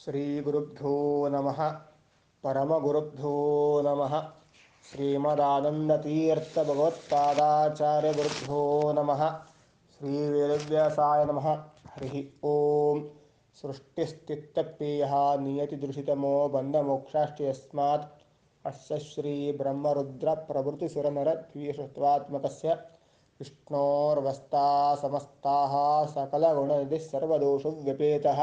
ಶ್ರೀಗುರುಭ್ಯೋ ನಮಃ ಪರಮಗುರುಭ್ಯೋ ನಮಃ ಶ್ರೀಮದಾನಂದತೀರ್ಥಭಗವತ್ಪಾದಾಚಾರ್ಯಗುರುಭ್ಯೋ ನಮಃ ಶ್ರೀ ವೇದವ್ಯಾಸಾಯ ನಮಃ ಹರಿ ಓಂ ಸೃಷ್ಟಿಸ್ಥಿತ್ಯಪ್ಯಯಃ ನಿಯತಿದೃಷಿತಮೋ ಬಂಧಮೋಕ್ಷಾಶ್ಚ ಯಸ್ಮಾತ್ ಅಸ್ಯ ಶ್ರೀ ಬ್ರಹ್ಮರುದ್ರ ಪ್ರಭೃತಿಸುರನರ ದ್ವಿಷತ್ವಾತ್ಮಕಸ್ಯ ವಿಷ್ಣೋರ್ವಸ್ತಾ ಸಮಸ್ತಾಃ ಸಕಲಗುಣನಿಧಿಃ ಸರ್ವದೋಷವ್ಯಪೇತಃ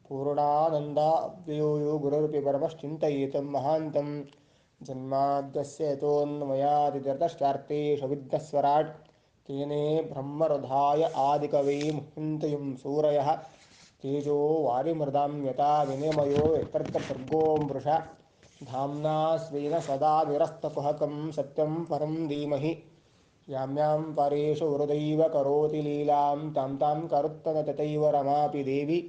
ಪೂರ್ಣಾನಂದ ಅವ್ಯಯೋ ಗುರುರಪಿ ಪರಮಶ್ಚಿಂತಯೇತಂ ಮಹಾಂತಂ ಜನ್ಮಾದ್ಯಸ್ಯ ಯತೋನ್ಮಯಾದಿತರತಶ್ಚಾರ್ಥೇಷು ವಿಘ್ನಸ್ವರಾಟ್ ತೇನೇ ಬ್ರಹ್ಮರಧಾಯ ಆದಿಕವೈ ಮುಹ್ಯಂತಯಂ ಸೂರಯಃ ತೇಜೋ ವಾರಿಮೃದಾಂ ಯಥಾ ವಿನಿಮಯೋ ಯತ್ಪರ್ಕಸರ್ಗೋ ಮೃಷಾ ಧಾಮ್ನಾ ಸ್ವೇನ ಸದಾ ನಿರಸ್ತಕುಹಕಂ ಸತ್ಯಂ ಪರಂ ಧೀಮಹಿ ಯಾಮ್ಯಾಂ ಪರೇಶು ಹೃದೈವ ಕರೋತಿ ಲೀಲಾಂ ತಾಂ ತಾಂ ಕರುತ್ತನ ತಥೈವ ರಮಾಪಿ ದೇವಿ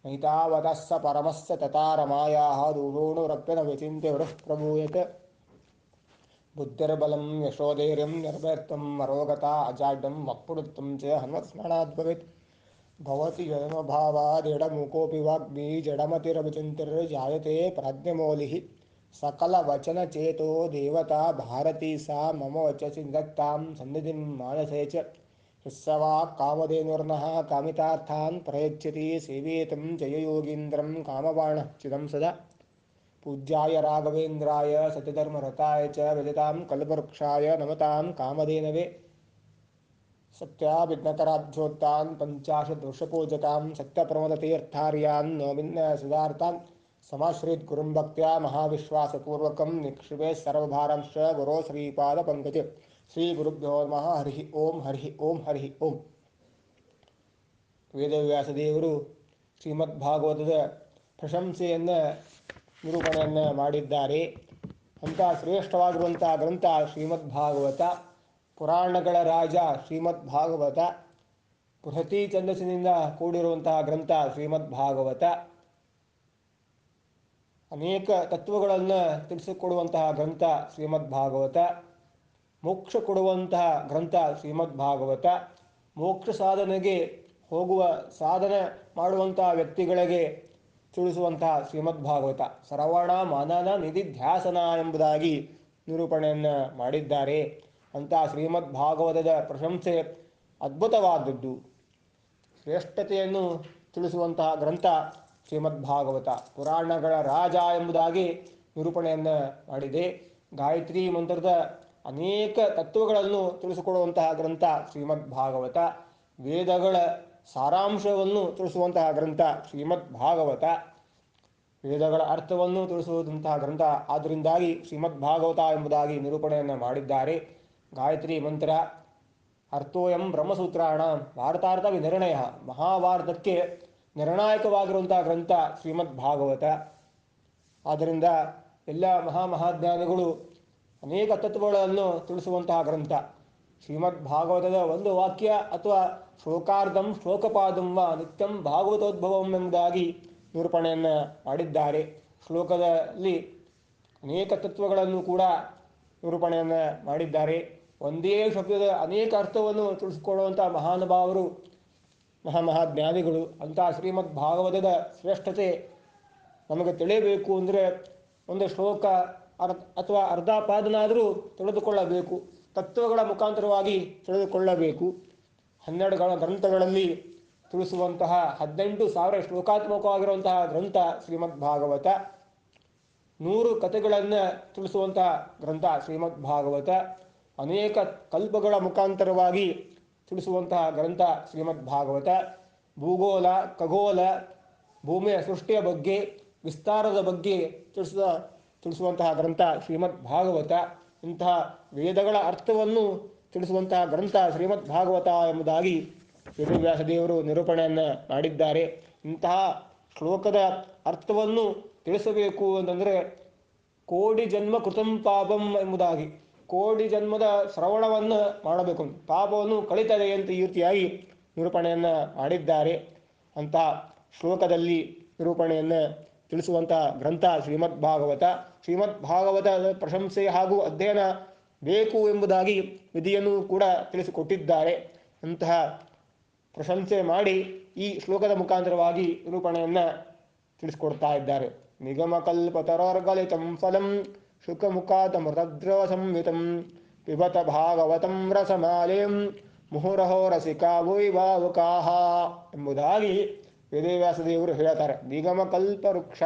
ನೈತಾವತಸ್ಸ ಪರಮಸ್ಸ ತಥಾ ರಮಾಯಾಃ ದೂರೋಣುರಪ್ಯನ ವಿಚಿನ್ತ್ಯ ವೃಃ ಪ್ರಭೂಯತೆ ಬುದ್ಧಿರ್ಬಲಂ ಯಶೋಧೈರ್ಯಂ ನಿರ್ಭಯತ್ವಂ ಮರೋಗತಾ ಅಜಾಡ್ಯಂ ವಕ್ಪಟುತ್ವಂ ಚ ಹನುಮತ್ಸ್ಮರಣಾದ್ಭವೇತ್ ಭವತಿ ಜನ್ಮಭಾವಾದಿಡಮುಕೋಪಿ ವಾಗ್ಮಿ ಜಡಮತಿರವಿಚಿಂತಿರ್ಜಾಯತೆ ಪ್ರಾಜ್ಞಮೌಲಿಃ सकलवचनचेतो देवता भारती सा मम वचसि निधत्तां सन्निधिं मानसे च यस्सवा कामधेनुर्नः कामितार्थान् प्रयच्छति सेवेतं जययोगीन्द्रं कामबाणः चिदं सदा पूज्याय राघवेन्द्राय सत्यधर्मरताय च विदितां कल्पवृक्षाय नमतां कामधेनवे सत्याभिघ्नकराब्जोत्तान् पञ्चाशद्वर्षपूजकां सत्यप्रमदतीर्थार्यान् नौमिन्य सुधार्तान् समाश्रित गुरुं भक्त्या महाविश्वासपूर्वकं निक्षिपे सर्वभारांश्च गुरो श्रीपादपङ्कजे श्रीगुरुभ्यो नमः हरिः ओಂ हरिः ओಂ हरिः ओಂ. ವೇದವ್ಯಾಸದೇವರು ಶ್ರೀಮದ್ಭಾಗವತದ ಪ್ರಶಂಸೆಯನ್ನು ನಿರೂಪಣೆಯನ್ನು ಮಾಡಿದ್ದಾರೆ. ಅಂಥ ಶ್ರೇಷ್ಠವಾಗಿರುವಂಥ ಗ್ರಂಥ ಶ್ರೀಮದ್ಭಾಗವತ, ಪುರಾಣಗಳ ರಾಜ ಶ್ರೀಮದ್ಭಾಗವತ, ಬೃಹತಿ ಛಂದಸ್ಸಿನಿಂದ ಕೂಡಿರುವಂತಹ ಗ್ರಂಥ ಶ್ರೀಮದ್ಭಾಗವತ, ಅನೇಕ ತತ್ವಗಳನ್ನು ತಿಳಿಸಿಕೊಡುವಂತಹ ಗ್ರಂಥ ಶ್ರೀಮದ್ಭಾಗವತ, ಮೋಕ್ಷ ಕೊಡುವಂತಹ ಗ್ರಂಥ ಶ್ರೀಮದ್ಭಾಗವತ, ಮೋಕ್ಷ ಸಾಧನೆಗೆ ಹೋಗುವ ಸಾಧನೆ ಮಾಡುವಂತಹ ವ್ಯಕ್ತಿಗಳಿಗೆ ತಿಳಿಸುವಂತಹ ಶ್ರೀಮದ್ಭಾಗವತ, ಶ್ರವಣ ಮನನ ನಿಧಿಧ್ಯಾಸನ ಎಂಬುದಾಗಿ ನಿರೂಪಣೆಯನ್ನು ಮಾಡಿದ್ದಾರೆ. ಅಂತಹ ಶ್ರೀಮದ್ಭಾಗವತದ ಪ್ರಶಂಸೆ ಅದ್ಭುತವಾದದ್ದು. ಶ್ರೇಷ್ಠತೆಯನ್ನು ತಿಳಿಸುವಂತಹ ಗ್ರಂಥ ಶ್ರೀಮದ್ಭಾಗವತ, ಪುರಾಣಗಳ ರಾಜ ಎಂಬುದಾಗಿ ನಿರೂಪಣೆಯನ್ನು ಮಾಡಿದೆ. ಗಾಯತ್ರಿ ಮಂತ್ರದ ಅನೇಕ ತತ್ವಗಳನ್ನು ತಿಳಿಸಿಕೊಡುವಂತಹ ಗ್ರಂಥ ಶ್ರೀಮದ್ಭಾಗವತ, ವೇದಗಳ ಸಾರಾಂಶವನ್ನು ತಿಳಿಸುವಂತಹ ಗ್ರಂಥ ಶ್ರೀಮದ್ಭಾಗವತ, ವೇದಗಳ ಅರ್ಥವನ್ನು ತಿಳಿಸುವಂತಹ ಗ್ರಂಥ. ಆದ್ದರಿಂದಾಗಿ ಶ್ರೀಮದ್ಭಾಗವತ ಎಂಬುದಾಗಿ ನಿರೂಪಣೆಯನ್ನು ಮಾಡಿದ್ದಾರೆ. ಗಾಯತ್ರಿ ಮಂತ್ರ ಅರ್ಥೋಯಂ ಬ್ರಹ್ಮಸೂತ್ರಾಣ ಭಾರತಾರ್ಥ ವಿನಿರ್ಣಯ, ಮಹಾಭಾರತಕ್ಕೆ ನಿರ್ಣಾಯಕವಾಗಿರುವಂತಹ ಗ್ರಂಥ ಶ್ರೀಮದ್ಭಾಗವತ. ಆದ್ದರಿಂದ ಎಲ್ಲ ಮಹಾಜ್ಞಾನಿಗಳು ಅನೇಕ ತತ್ವಗಳನ್ನು ತಿಳಿಸುವಂತಹ ಗ್ರಂಥ. ಶ್ರೀಮದ್ಭಾಗವತದ ಒಂದು ವಾಕ್ಯ ಅಥವಾ ಶ್ಲೋಕಾರ್ಧಂ ಶ್ಲೋಕಪಾದಂ ವಾ ನಿತ್ಯಂ ಭಾಗವತೋದ್ಭವಂ ಎಂಬುದಾಗಿ ನಿರೂಪಣೆಯನ್ನು ಮಾಡಿದ್ದಾರೆ. ಶ್ಲೋಕದಲ್ಲಿ ಅನೇಕ ತತ್ವಗಳನ್ನು ಕೂಡ ನಿರೂಪಣೆಯನ್ನು ಮಾಡಿದ್ದಾರೆ. ಒಂದೇ ಶಬ್ದದ ಅನೇಕ ಅರ್ಥವನ್ನು ತಿಳಿಸಿಕೊಡುವಂಥ ಮಹಾನುಭಾವರು, ಮಹಾಜ್ಞಾನಿಗಳು. ಅಂತಹ ಶ್ರೀಮದ್ ಭಾಗವತದ ಶ್ರೇಷ್ಠತೆ ನಮಗೆ ತಿಳಿಯಬೇಕು ಅಂದರೆ ಒಂದು ಶ್ಲೋಕ ಅಥವಾ ಅರ್ಧ ಪಾದನಾದರೂ ತಿಳಿದುಕೊಳ್ಳಬೇಕು, ತತ್ವಗಳ ಮುಖಾಂತರವಾಗಿ ತಿಳಿದುಕೊಳ್ಳಬೇಕು. 12 ಗ್ರಂಥಗಳಲ್ಲಿ ತಿಳಿಸುವಂತಹ 18,000 ಶ್ಲೋಕಾತ್ಮಕವಾಗಿರುವಂತಹ ಗ್ರಂಥ ಶ್ರೀಮದ್ಭಾಗವತ. 100 ಕಥೆಗಳನ್ನು ತಿಳಿಸುವಂತಹ ಗ್ರಂಥ ಶ್ರೀಮದ್ಭಾಗವತ. ಅನೇಕ ಕಲ್ಪಗಳ ಮುಖಾಂತರವಾಗಿ ತಿಳಿಸುವಂತಹ ಗ್ರಂಥ ಶ್ರೀಮದ್ಭಾಗವತ. ಭೂಗೋಳ, ಖಗೋಳ, ಭೂಮಿಯ ಸೃಷ್ಟಿಯ ಬಗ್ಗೆ, ವಿಸ್ತಾರದ ಬಗ್ಗೆ ತಿಳಿಸುವಂತಹ ಗ್ರಂಥ ಶ್ರೀಮದ್ಭಾಗವತ. ಇಂತಹ ವೇದಗಳ ಅರ್ಥವನ್ನು ತಿಳಿಸುವಂತಹ ಗ್ರಂಥ ಶ್ರೀಮದ್ಭಾಗವತ ಎಂಬುದಾಗಿ ವೇದವ್ಯಾಸದೇವರು ನಿರೂಪಣೆಯನ್ನು ಮಾಡಿದ್ದಾರೆ. ಇಂತಹ ಶ್ಲೋಕದ ಅರ್ಥವನ್ನು ತಿಳಿಸಬೇಕು ಅಂತಂದರೆ ಕೋಟಿ ಜನ್ಮ ಕೃತಂ ಪಾಪಂ ಎಂಬುದಾಗಿ, ಕೋಟಿ ಜನ್ಮದ ಶ್ರವಣವನ್ನು ಮಾಡಬೇಕು, ಪಾಪವನ್ನು ಕಳೀತದೆ ಅಂತ ಈ ರೀತಿಯಾಗಿ ನಿರೂಪಣೆಯನ್ನು ಮಾಡಿದ್ದಾರೆ. ಅಂತಹ ಶ್ಲೋಕದಲ್ಲಿ ನಿರೂಪಣೆಯನ್ನು ತಿಳಿಸುವಂತಹ ಗ್ರಂಥ ಶ್ರೀಮದ್ಭಾಗವತ. ಶ್ರೀಮದ್ಭಾಗವತದ ಪ್ರಶಂಸೆ ಹಾಗೂ ಅಧ್ಯಯನ ಬೇಕು ಎಂಬುದಾಗಿ ವಿಧಿಯನ್ನು ಕೂಡ ತಿಳಿಸಿಕೊಟ್ಟಿದ್ದಾರೆ. ಅಂತಹ ಪ್ರಶಂಸೆ ಮಾಡಿ ಈ ಶ್ಲೋಕದ ಮುಖಾಂತರವಾಗಿ ನಿರೂಪಣೆಯನ್ನು ತಿಳಿಸ್ಕೊಡ್ತಾ ಇದ್ದಾರೆ. ನಿಗಮಕಲ್ಪತರೋರ್ಗಲಿತಂ ಫಲಂ ಶುಕಮುಖಾತ ಮೃತದ್ರವ ಸಂಯುತಂ ಪಿಬತ ಭಾಗವತಂ ರಸಮಾಲೆಯಂ ಮುಹುರಹೋ ರಸಿಕಾ ವೈಭಾವುಕಾಹ ಎಂಬುದಾಗಿ ವೇದವ್ಯಾಸದೇವರು ಹೇಳ್ತಾರೆ. ನಿಗಮ ಕಲ್ಪವೃಕ್ಷ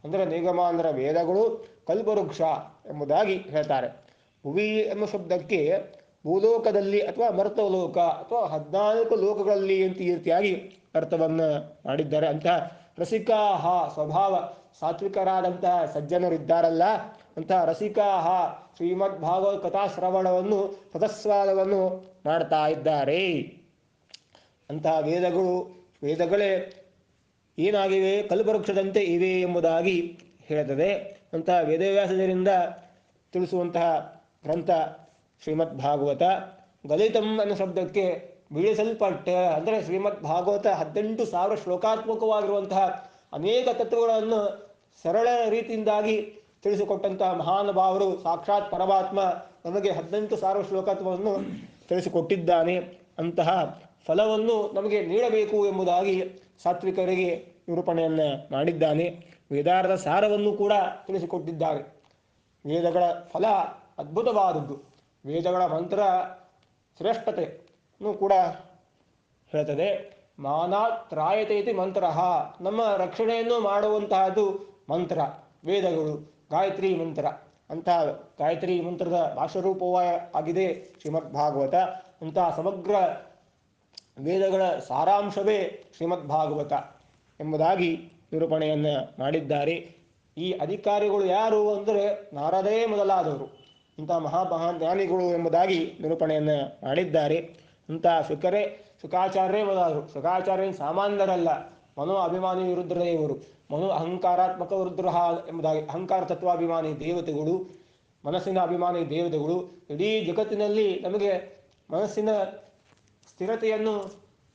ಅಂದರೆ ನಿಗಮ ಅಂದರೆ ವೇದಗಳು, ಕಲ್ಪವೃಕ್ಷ ಎಂಬುದಾಗಿ ಹೇಳ್ತಾರೆ. ಭುವಿ ಎಂಬ ಶಬ್ದಕ್ಕೆ ಭೂಲೋಕದಲ್ಲಿ ಅಥವಾ ಮರ್ತಲೋಕ ಅಥವಾ 14 ಲೋಕಗಳಲ್ಲಿ ಅಂತ ಈ ರೀತಿಯಾಗಿ ಅರ್ಥವನ್ನು ಮಾಡಿದ್ದಾರೆ. ಅಂತಹ ರಸಿಕಾಹ ಸ್ವಭಾವ ಸಾತ್ವಿಕರಾದಂತಹ ಸಜ್ಜನರಿದ್ದಾರಲ್ಲ, ಅಂತಹ ರಸಿಕಾಹ ಶ್ರೀಮದ್ ಭಾಗವತ ಕಥಾಶ್ರವಣವನ್ನು ಸತಸ್ವಾದವನ್ನು ಮಾಡ್ತಾ ಇದ್ದಾರೆ. ಅಂತಹ ವೇದಗಳೇ ಏನಾಗಿವೆ, ಕಲ್ಪವೃಕ್ಷದಂತೆ ಇವೆ ಎಂಬುದಾಗಿ ಹೇಳುತ್ತದೆ. ಅಂತಹ ವೇದವ್ಯಾಸರಿಂದ ತಿಳಿಸುವಂತಹ ಗ್ರಂಥ ಶ್ರೀಮದ್ ಭಾಗವತ. ಗಲಿತಂ ಅನ್ನೋ ಶಬ್ದಕ್ಕೆ ಬಿಡಿಸಲ್ಪಟ್ಟ ಅಂದರೆ ಶ್ರೀಮದ್ ಭಾಗವತ 18,000 ಶ್ಲೋಕಾತ್ಮಕವಾಗಿರುವಂತಹ ಅನೇಕ ತತ್ವಗಳನ್ನು ಸರಳ ರೀತಿಯಿಂದಾಗಿ ತಿಳಿಸಿಕೊಟ್ಟಂತಹ ಮಹಾನುಭಾವರು ಸಾಕ್ಷಾತ್ ಪರಮಾತ್ಮ ನಮಗೆ 18,000 ಶ್ಲೋಕತ್ವವನ್ನು ತಿಳಿಸಿಕೊಟ್ಟಿದ್ದಾನೆ. ಅಂತಹ ಫಲವನ್ನು ನಮಗೆ ನೀಡಬೇಕು ಎಂಬುದಾಗಿ ಸಾತ್ವಿಕರಿಗೆ ನಿರೂಪಣೆಯನ್ನು ಮಾಡಿದ್ದಾನೆ. ವೇದಾರ್ಥ ಸಾರವನ್ನು ಕೂಡ ತಿಳಿಸಿಕೊಟ್ಟಿದ್ದಾರೆ. ವೇದಗಳ ಫಲ ಅದ್ಭುತವಾದದ್ದು, ವೇದಗಳ ಮಂತ್ರ ಶ್ರೇಷ್ಠತೆಯನ್ನು ಕೂಡ ಹೇಳ್ತದೆ. ಮಾನಾತ್ ತ್ರಾಯತೆ ಇತಿ ಮಂತ್ರ, ನಮ್ಮ ರಕ್ಷಣೆಯನ್ನು ಮಾಡುವಂತಹದ್ದು ಮಂತ್ರ ವೇದಗಳು, ಗಾಯತ್ರಿ ಮಂತ್ರ. ಅಂತಹ ಗಾಯತ್ರಿ ಮಂತ್ರದ ಭಾಷ್ಯರೂಪವಾಗಿದೆ ಶ್ರೀಮದ್ ಭಾಗವತ. ಅಂತಹ ಸಮಗ್ರ ವೇದಗಳ ಸಾರಾಂಶವೇ ಶ್ರೀಮದ್ ಭಾಗವತ ಎಂಬುದಾಗಿ ನಿರೂಪಣೆಯನ್ನು ಮಾಡಿದ್ದಾರೆ. ಈ ಅಧಿಕಾರಿಗಳು ಯಾರು ಅಂದರೆ ನಾರದೇ ಮೊದಲಾದವರು, ಇಂತಹ ಮಹಾಜ್ಞಾನಿಗಳು ಎಂಬುದಾಗಿ ನಿರೂಪಣೆಯನ್ನು ಮಾಡಿದ್ದಾರೆ. ಅಂತಹ ಶುಕಾಚಾರ್ಯರೇ ಮೊದಲಾದರು. ಶುಕಾಚಾರ್ಯ ಸಾಮಾನ್ಯರಲ್ಲ, ಮನೋ ಅಭಿಮಾನಿ ರುದ್ರದೇವರು, ಮನೋ ಅಹಂಕಾರಾತ್ಮಕ ರುದ್ರ ಎಂಬುದಾಗಿ ಅಹಂಕಾರ ತತ್ವಾಭಿಮಾನಿ ದೇವತೆಗಳು, ಮನಸ್ಸಿನ ಅಭಿಮಾನಿ ದೇವತೆಗಳು. ಇಡೀ ಜಗತ್ತಿನಲ್ಲಿ ನಮಗೆ ಮನಸ್ಸಿನ ಸ್ಥಿರತೆಯನ್ನು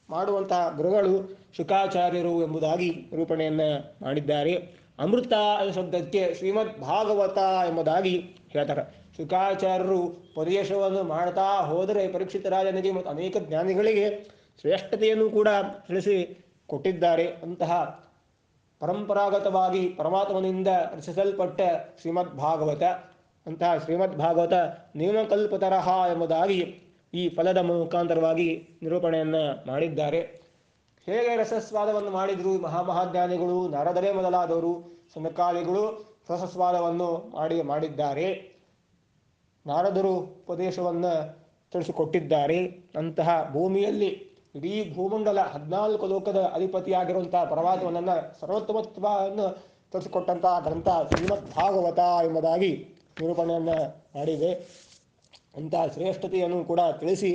ಮಾಡುವಂತಹ ಗುರುಗಳು ಶುಕಾಚಾರ್ಯರು ಎಂಬುದಾಗಿ ನಿರೂಪಣೆಯನ್ನು ಮಾಡಿದ್ದಾರೆ. ಅಮೃತ ಎಂಬ ಶಬ್ದಕ್ಕೆ ಶ್ರೀಮದ್ ಭಾಗವತ ಎಂಬುದಾಗಿ ಹೇಳ್ತಾರೆ. ಶುಕಾಚಾರ್ಯರು ಉಪದೇಶವನ್ನು ಮಾಡ್ತಾ ಹೋದರೆ ಪರೀಕ್ಷಿತ ರಾಜನಿಗೆ ಮತ್ತು ಅನೇಕ ಜ್ಞಾನಿಗಳಿಗೆ ಶ್ರೇಷ್ಠತೆಯನ್ನು ಕೂಡ ತಿಳಿಸಿ ಕೊಟ್ಟಿದ್ದಾರೆ. ಅಂತಹ ಪರಂಪರಾಗತವಾಗಿ ಪರಮಾತ್ಮನಿಂದ ರಚಿಸಲ್ಪಟ್ಟ ಶ್ರೀಮದ್ ಭಾಗವತ. ಅಂತಹ ಶ್ರೀಮದ್ ಭಾಗವತ ನಿಗಮಕಲ್ಪತರಹ ಎಂಬುದಾಗಿ ಈ ಫಲದ ಮುಖಾಂತರವಾಗಿ ನಿರೂಪಣೆಯನ್ನು ಮಾಡಿದ್ದಾರೆ. ಹೇಗೆ ರಸಸ್ವಾದವನ್ನು ಮಾಡಿದರು ಮಹಾಜ್ಞಾನಿಗಳು, ನಾರದರೇ ಮೊದಲಾದವರು, ಸನಕಾದಿಗಳು ರಸಸ್ವಾದವನ್ನು ಮಾಡಿದ್ದಾರೆ. ನಾರದರು ಉಪದೇಶವನ್ನು ತಿಳಿಸಿಕೊಟ್ಟಿದ್ದಾರೆ. ಅಂತಹ ಭೂಮಿಯಲ್ಲಿ ಇಡೀ ಭೂಮಂಡಲ 14 ಲೋಕದ ಅಧಿಪತಿಯಾಗಿರುವಂತಹ ಪರಮಾತ್ಮನನ್ನು ಸರ್ವೋತ್ತಮತ್ವವನ್ನು ತಿಳಿಸಿಕೊಟ್ಟಂತಹ ಗ್ರಂಥ ಶ್ರೀಮದ್ ಭಾಗವತ ಎಂಬುದಾಗಿ ನಿರೂಪಣೆಯನ್ನು ಮಾಡಿದೆ. ಅಂತಹ ಶ್ರೇಷ್ಠತೆಯನ್ನು ಕೂಡ ತಿಳಿಸಿ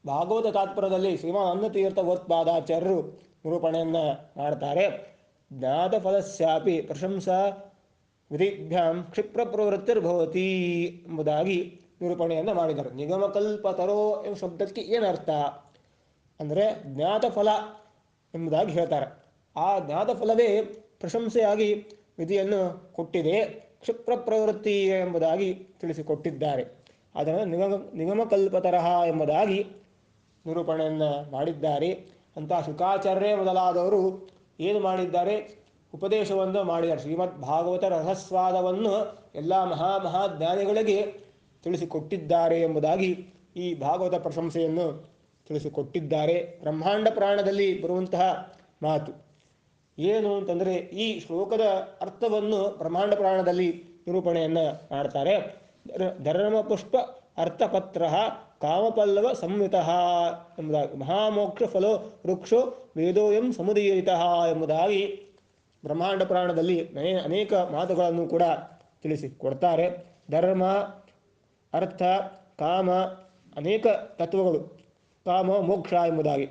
ಭಾಗವತ ತಾತ್ಪರ್ಯದಲ್ಲಿ ಶ್ರೀಮಾನ್ ಅನ್ನತೀರ್ಥೋತ್ಪಾದಾಚಾರ್ಯರು ನಿರೂಪಣೆಯನ್ನು ಮಾಡ್ತಾರೆ. ಜ್ಞಾತ ಫಲಸ್ಯಾಪಿ ಪ್ರಶಂಸಾ ವಿಧಿಭ್ಯಾಂ ಕ್ಷಿಪ್ರ ಪ್ರವೃತ್ತಿರ್ಭವತಿ ಎಂಬುದಾಗಿ ನಿರೂಪಣೆಯನ್ನು ಮಾಡಿದ್ದಾರೆ. ನಿಗಮಕಲ್ಪತರೋ ಎಂಬ ಶಬ್ದಕ್ಕೆ ಏನರ್ಥ ಅಂದರೆ ಜ್ಞಾತ ಫಲ ಎಂಬುದಾಗಿ ಹೇಳ್ತಾರೆ. ಆ ಜ್ಞಾತ ಫಲವೇ ಪ್ರಶಂಸೆಯಾಗಿ ವಿಧಿಯನ್ನು ಕೊಟ್ಟಿದೆ, ಕ್ಷಿಪ್ರ ಪ್ರವೃತ್ತಿ ಎಂಬುದಾಗಿ ತಿಳಿಸಿಕೊಟ್ಟಿದ್ದಾರೆ. ಅದನ್ನು ನಿಗಮಕಲ್ಪತರಹ ಎಂಬುದಾಗಿ ನಿರೂಪಣೆಯನ್ನು ಮಾಡಿದ್ದಾರೆ. ಅಂತಹ ಶುಕಾಚಾರ್ಯರೇ ಮೊದಲಾದವರು ಏನು ಮಾಡಿದ್ದಾರೆ, ಉಪದೇಶವನ್ನು ಮಾಡಿದ್ದಾರೆ. ಶ್ರೀಮದ್ ಭಾಗವತ ರಹಸ್ವಾದವನ್ನು ಎಲ್ಲ ಮಹಾಜ್ಞಾನಿಗಳಿಗೆ ತಿಳಿಸಿಕೊಟ್ಟಿದ್ದಾರೆ ಎಂಬುದಾಗಿ ಈ ಭಾಗವತ ಪ್ರಶಂಸೆಯನ್ನು ತಿಳಿಸಿಕೊಟ್ಟಿದ್ದಾರೆ. ಬ್ರಹ್ಮಾಂಡ ಪುರಾಣದಲ್ಲಿ ಬರುವಂತಹ ಮಾತು ಏನು ಅಂತಂದರೆ, ಈ ಶ್ಲೋಕದ ಅರ್ಥವನ್ನು ಬ್ರಹ್ಮಾಂಡ ಪುರಾಣದಲ್ಲಿ ನಿರೂಪಣೆಯನ್ನು ಮಾಡ್ತಾರೆ. ಧರ್ಮಪುಷ್ಪ ಅರ್ಥಪತ್ರ ಕಾಮಪಲ್ಲವ ಸಂಯುತ ಎಂಬುದಾಗಿ, ಮಹಾಮೋಕ್ಷ ಫಲೋ ವೃಕ್ಷೋ ವೇದೋಯಂ ಸಮುದೀರಿತ ಎಂಬುದಾಗಿ ಬ್ರಹ್ಮಾಂಡ ಪುರಾಣದಲ್ಲಿ ಅನೇಕ ಮಾತುಗಳನ್ನು ಕೂಡ ತಿಳಿಸಿಕೊಡ್ತಾರೆ. ಧರ್ಮ, ಅರ್ಥ, ಕಾಮ, ಅನೇಕ ತತ್ವಗಳು, ಕಾಮ ಮೋಕ್ಷ ಎಂಬುದಾಗಿ,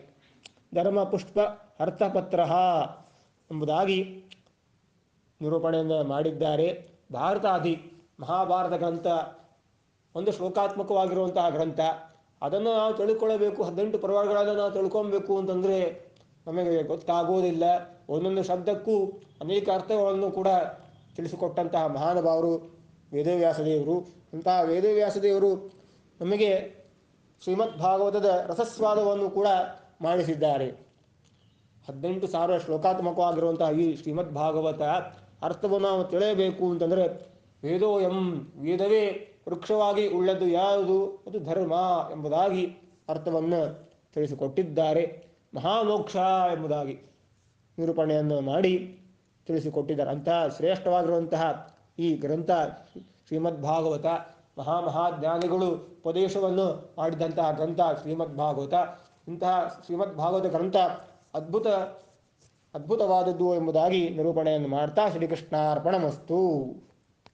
ಧರ್ಮ ಪುಷ್ಪ ಅರ್ಥಪತ್ರ ಎಂಬುದಾಗಿ ನಿರೂಪಣೆಯನ್ನು ಮಾಡಿದ್ದಾರೆ. ಭಾರತಾದಿ ಮಹಾಭಾರತ ಗ್ರಂಥ ಒಂದು ಶ್ಲೋಕಾತ್ಮಕವಾಗಿರುವಂತಹ ಗ್ರಂಥ. ಅದನ್ನು ನಾವು ತಿಳ್ಕೊಳ್ಳಬೇಕು, 18 ಪರ್ವಗಳನ್ನು ನಾವು ತಿಳ್ಕೊಬೇಕು ಅಂತಂದರೆ ನಮಗೆ ಗೊತ್ತಾಗುವುದಿಲ್ಲ. ಒಂದೊಂದು ಶಬ್ದಕ್ಕೂ ಅನೇಕ ಅರ್ಥಗಳನ್ನು ಕೂಡ ತಿಳಿಸಿಕೊಟ್ಟಂತಹ ಮಹಾನುಭಾವರು ವೇದವ್ಯಾಸದೇವರು. ಅಂತಹ ವೇದವ್ಯಾಸದೇವರು ನಮಗೆ ಶ್ರೀಮದ್ ಭಾಗವತದ ರಸಸ್ವಾದವನ್ನು ಕೂಡ ಮಾಡಿಸಿದ್ದಾರೆ. 18,000 ಶ್ಲೋಕಾತ್ಮಕವಾಗಿರುವಂತಹ ಈ ಶ್ರೀಮದ್ ಭಾಗವತ ಅರ್ಥವನ್ನು ನಾವು ತಿಳಿಯಬೇಕು ಅಂತಂದರೆ ವೇದೋಯಂ, ವೇದವೇ ವೃಕ್ಷವಾಗಿ ಉಳ್ಳದ್ದು ಯಾವುದು, ಅದು ಧರ್ಮ ಎಂಬುದಾಗಿ ಅರ್ಥವನ್ನು ತಿಳಿಸಿಕೊಟ್ಟಿದ್ದಾರೆ. ಮಹಾಮೋಕ್ಷ ಎಂಬುದಾಗಿ ನಿರೂಪಣೆಯನ್ನು ಮಾಡಿ ತಿಳಿಸಿಕೊಟ್ಟಿದ್ದಾರೆ. ಅಂತಹ ಶ್ರೇಷ್ಠವಾಗಿರುವಂತಹ ಈ ಗ್ರಂಥ ಶ್ರೀಮದ್ಭಾಗವತ, ಮಹಾಮಹಾಜ್ಞಾನಿಗಳು ಉಪದೇಶವನ್ನು ಮಾಡಿದಂತಹ ಗ್ರಂಥ ಶ್ರೀಮದ್ಭಾಗವತ. ಇಂತಹ ಶ್ರೀಮದ್ಭಾಗವತ ಗ್ರಂಥ ಅದ್ಭುತವಾದದ್ದು ಎಂಬುದಾಗಿ ನಿರೂಪಣೆಯನ್ನು ಮಾಡ್ತಾ ಶ್ರೀಕೃಷ್ಣಾರ್ಪಣಮಸ್ತು.